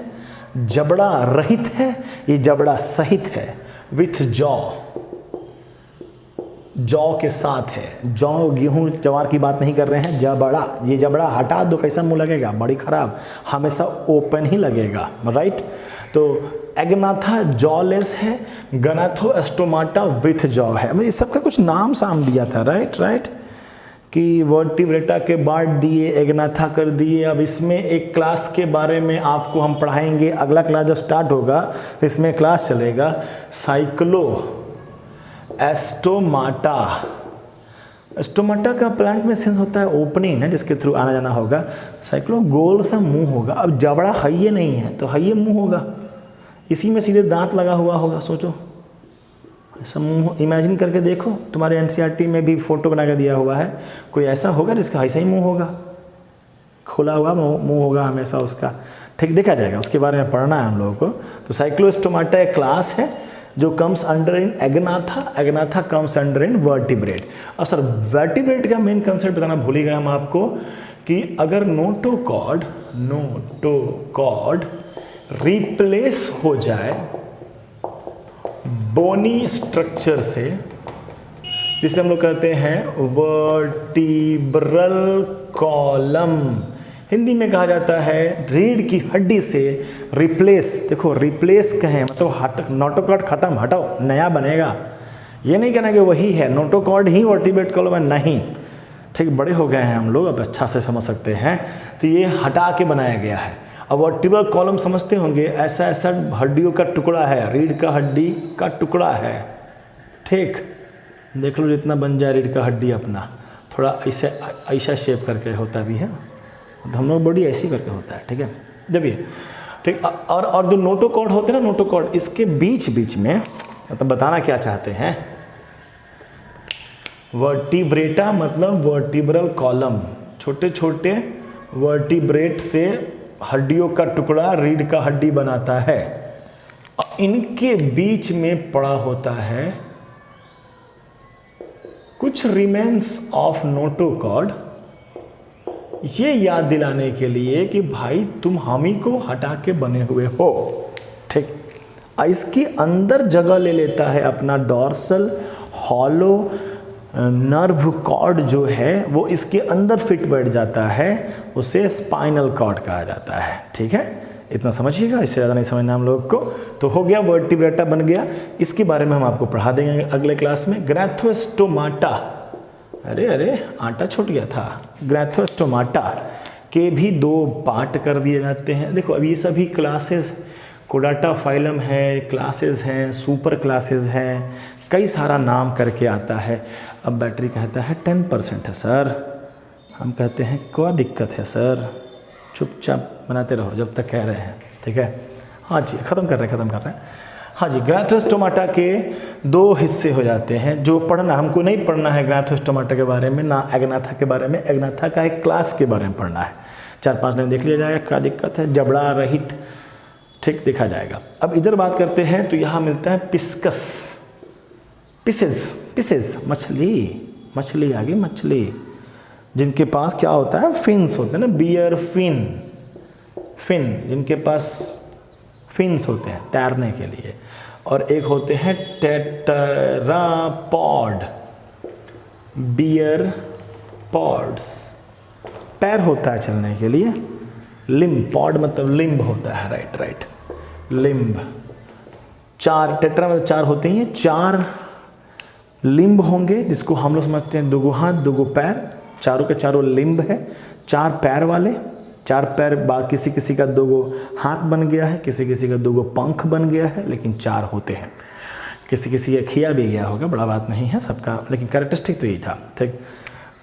जबड़ा रहित है, ये जबड़ा सहित है, विथ जौ के साथ है। जौ गेहूं जवार की बात नहीं कर रहे हैं, जबड़ा, ये जबड़ा हटा दो कैसा मुंह लगेगा, बड़ी खराब, हमेशा ओपन ही लगेगा, राइट। तो एग्नाथा जॉलेस है, गनाथोस्टोमाटा विथ जॉ है। मतलब इस सबका कुछ नाम साम दिया था, राइट कि वर्टिब्रेटा के बांट दिए, एग्नाथा कर दिए। अब इसमें एक क्लास के बारे में आपको हम पढ़ाएंगे, अगला क्लास जब स्टार्ट होगा तो इसमें क्लास चलेगा साइक्लो एस्टोमाटा। एस्टोमाटा का प्लांट में सेंस होता है ओपनिंग है, जिसके थ्रू आना जाना होगा। साइक्लो गोल सा मुंह होगा। अब जबड़ा हइये नहीं है तो हइये मुंह होगा, इसी में सीधे दांत लगा हुआ होगा। सोचो, ऐसा मुंह इमेजिन करके देखो, तुम्हारे एनसीईआरटी में भी फोटो बना के दिया हुआ है, कोई ऐसा होगा जिसका ऐसा ही मुंह होगा, खुला हुआ मुंह होगा हमेशा उसका। ठीक, देखा जाएगा, उसके बारे में पढ़ना है हम लोगों को। तो साइक्लोस्टोमाटा एक क्लास है जो comes under in agnatha comes under in vertebrate. अब सर वर्टिब्रेट का मेन कंसेप्ट बताना भूल ही गए हम आपको, कि अगर नोटोकॉर्ड रिप्लेस हो जाए बोनी स्ट्रक्चर से, जिसे हम लोग कहते हैं वर्टिब्रल कॉलम, हिंदी में कहा जाता है रीढ़ की हड्डी से रिप्लेस। देखो रिप्लेस कहें मतलब नोटोकॉर्ड खत्म, हटाओ, नया बनेगा। ये नहीं कहना कि वही है, नोटोकॉर्ड ही वर्टिब्रेट कॉलम है, नहीं। ठीक, बड़े हो गए हैं हम लोग, अब अच्छा से समझ सकते हैं। तो ये हटा के बनाया गया है। अब वर्टिब्रल कॉलम समझते होंगे, ऐसा हड्डियों का टुकड़ा है, रीढ़ का हड्डी का टुकड़ा है। ठीक, देख लो जितना बन जाए रीढ़ का हड्डी अपना, थोड़ा ऐसा शेप करके होता भी है, तो हम लोग बॉडी ऐसी करके होता है। ठीक है, जब ये ठीक, और जो नोटोकॉर्ड होते हैं ना, नोटोकॉर्ड, इसके बीच में मतलब बताना क्या चाहते हैं, वर्टिब्रेटा मतलब वर्टिब्रल कॉलम, छोटे छोटे वर्टिब्रेट से हड्डियों का टुकड़ा रीढ़ का हड्डी बनाता है। इनके बीच में पड़ा होता है कुछ रिमेन्स ऑफ नोटोकॉर्ड, ये याद दिलाने के लिए कि भाई तुम हम ही को हटा के बने हुए हो। ठीक, इसके अंदर जगह ले लेता है अपना डॉर्सल हॉलो नर्व कॉर्ड जो है, वो इसके अंदर फिट बैठ जाता है, उसे स्पाइनल कॉर्ड कहा जाता है। ठीक है, इतना समझिएगा, इससे ज़्यादा नहीं समझना हम लोग को। तो हो गया, वर्टिब्रेटा बन गया। इसके बारे में हम आपको पढ़ा देंगे अगले क्लास में। ग्रैथोस्टोमाटा, अरे आटा छूट गया था। ग्रैथोस्टोमाटा के भी दो पार्ट कर दिए जाते हैं। देखो अब ये सभी क्लासेस, कोडाटा फाइलम है, क्लासेस हैं, सुपर क्लासेस हैं, कई सारा नाम करके आता है। अब बैटरी कहता है 10% है सर, हम कहते हैं क्या दिक्कत है सर, चुपचाप बनाते रहो जब तक कह रहे हैं। ठीक है, हाँ जी, ख़त्म कर रहे हैं। हाँ जी, ग्रैथोस्टोमाटा के दो हिस्से हो जाते हैं। जो पढ़ना, हमको नहीं पढ़ना है ग्रैथोस्टोमाटा के बारे में, ना एग्नाथा के बारे में, एग्नाथा का एक क्लास के बारे में पढ़ना है। 4-5 लाइन देख लिया जाएगा, क्या दिक्कत है, जबड़ा रहित, ठीक, देखा जाएगा। अब इधर बात करते हैं तो यहाँ मिलता है पिस्कस, पिसेस, मछली आ गई, मछली जिनके पास क्या होता है, फिन्स होते हैं ना, बियर फिन, जिनके पास फिन्स होते हैं तैरने के लिए। और एक होते हैं टेट्रापॉड, बियर पॉड्स, पैर होता है चलने के लिए, लिम्ब, पॉड मतलब लिम्ब होता है, राइट, लिम्ब। 4 टेट्रा मतलब 4 होते हैं, 4 लिम्ब होंगे जिसको हम लोग समझते हैं 2 हाथ 2 पैर, चारों के चारों लिम्ब है, 4 पैर वाले, 4 पैर बाद किसी किसी का 2 हाथ बन गया है, किसी किसी का 2 पंख बन गया है, लेकिन 4 होते हैं। किसी किसी का खिया भी गया होगा, बड़ा बात नहीं है सबका, लेकिन कैरेक्टरिस्टिक तो यही था। ठीक,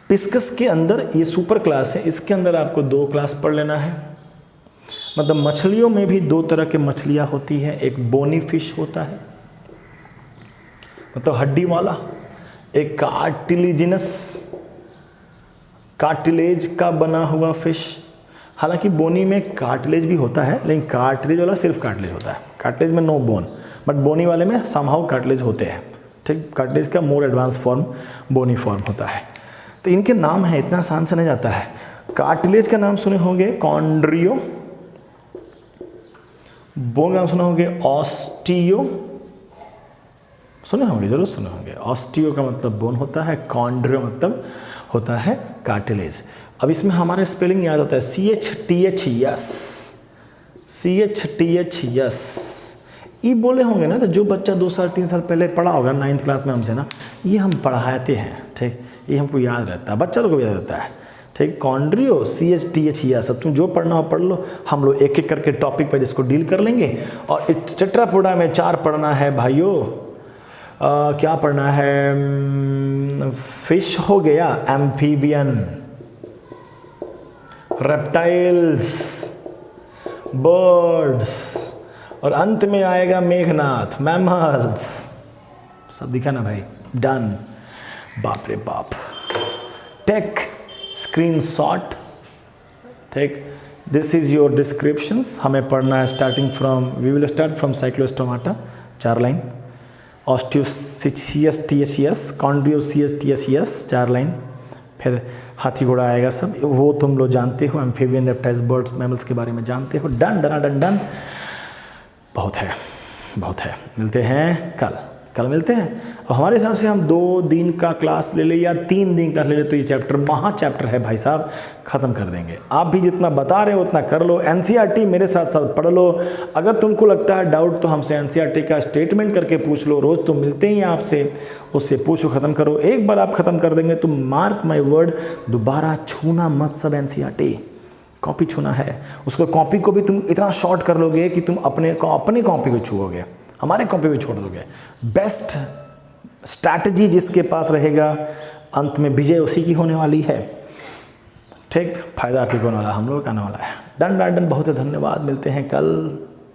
पिस्कस के अंदर ये सुपर क्लास है, इसके अंदर आपको 2 क्लास पढ़ लेना है। मतलब मछलियों में भी 2 तरह के मछलियाँ होती हैं, एक बोनी फिश होता है मतलब हड्डी वाला, एक कार्टिलेज का बना हुआ फिश। हालांकि बोनी में कार्टिलेज भी होता है, लेकिन कार्टिलेज वाला सिर्फ कार्टिलेज होता है, कार्टिलेज में नो बोन, बट बोनी वाले में समहाउ कार्टिलेज होते हैं। ठीक, कार्टिलेज का मोर एडवांस फॉर्म बोनी फॉर्म होता है। तो इनके नाम है, इतना आसान से नहीं जाता है। कार्टिलेज का नाम सुने होंगे कॉन्ड्रियो, बोन नाम सुने होंगे ऑस्टियो, सुने होंगे, जरूर सुने होंगे। ऑस्टियो का मतलब बोन होता है, कॉन्ड्रियो मतलब होता है कार्टिलेज। अब इसमें हमारा स्पेलिंग याद होता है CHTH, ई बोले होंगे ना, तो जो बच्चा 2 साल 3 साल पहले पढ़ा होगा 9th क्लास में हमसे ना, ये हम पढ़ाते हैं। ठीक, ये हमको याद रहता है, बच्चा लोग को भी याद रहता है। ठीक, कॉन्ड्रियो CHTH, अब तुम जो पढ़ना हो पढ़ लो, हम लोग एक एक करके टॉपिक पर इसको डील कर लेंगे। और टेट्रापोडा में 4 पढ़ना है भाइयों। क्या पढ़ना है? फिश हो गया, एम्फीबियन, रेप्टाइल्स, बर्ड्स, और अंत में आएगा मेघनाथ, मैमल्स। सब दिखा ना भाई? डन। बाप रे बाप। Take screenshot. ठीक, दिस इज योर डिस्क्रिप्शंस। हमें पढ़ना है starting from, we will start from cyclostomata, 4 line, osteichthyes, chondrichthyes 4 line, फिर हाथी घोड़ा आएगा सब, वो तुम लोग जानते हो। एम्फीबियन, रेप्टाइल्स, बर्ड्स, मैमल्स के बारे में जानते हो। डन डन डन डन, बहुत है, बहुत है। मिलते हैं कल मिलते हैं। अब हमारे हिसाब से हम 2 दिन का क्लास ले ले या 3 दिन का ले ले, तो ये चैप्टर महा चैप्टर है भाई साहब, ख़त्म कर देंगे। आप भी जितना बता रहे हो उतना कर लो, NCERT मेरे साथ साथ पढ़ लो। अगर तुमको लगता है डाउट तो हमसे NCERT का स्टेटमेंट करके पूछ लो, रोज़ तो मिलते ही हैं आपसे, उससे पूछो, ख़त्म करो। एक बार आप ख़त्म कर देंगे तो मार्क माई वर्ड, दोबारा छूना मत सब NCERT। कॉपी छूना है, उसको कॉपी को भी तुम इतना शॉर्ट कर लोगे कि तुम अपनी कॉपी को छूओगे, हमारे कॉपी भी छोड़ दोगे। बेस्ट स्ट्रैटेजी जिसके पास रहेगा, अंत में विजय उसी की होने वाली है। ठीक, फायदा आप ही को होने वाला, हम लोग का आने वाला है। डन डन डन, बहुत है, धन्यवाद। मिलते हैं कल।